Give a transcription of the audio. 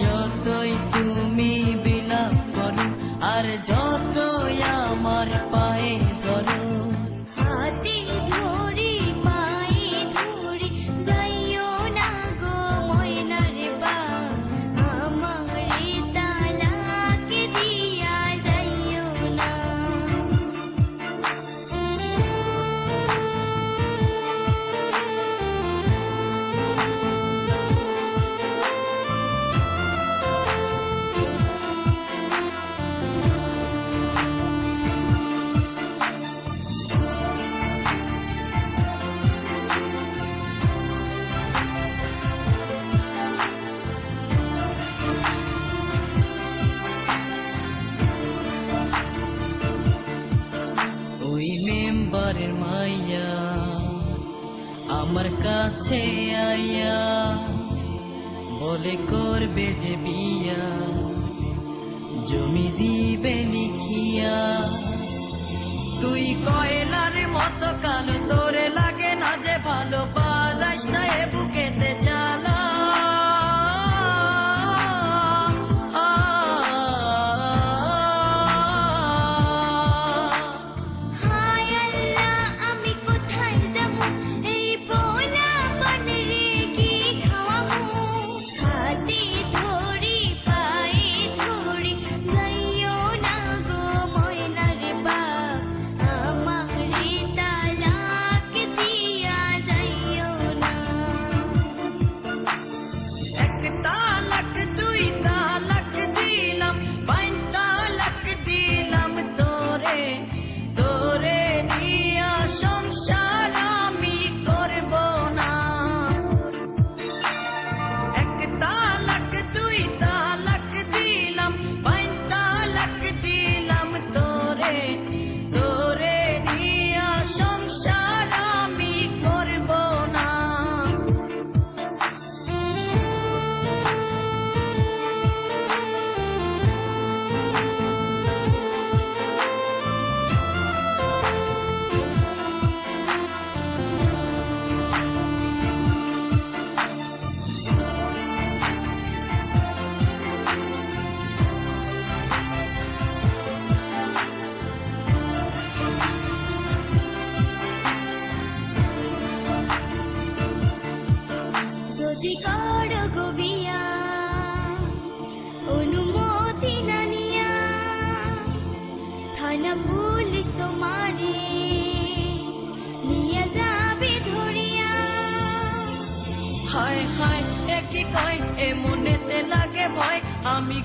যতই তুমি বিলাপ করো আর যতই আমার পায়ে ধরো, হাতে ধরি পায়ে ধরি যাইও না গো ময়নার বাপ, আমারে তালাক দিয়া যাইও না। ওই মেম্বারের মাইয়া আমার কাছে আইয়া বলে করবে যে বিয়া, জমি দিবে লিখিয়া। তুই কয়লার মতো কালো, তোরে লাগে না যে ভালো, পারাস না এ বুকেতে জ্বালা। যদি করো গো বিয়া অনুমতি না নিয়া, থানা পুলিশ তোমারে নিয়ে যাবে ধরিয়া। হায় হায় এ কি কয়, এ মনেতে লাগে ভয়, আমি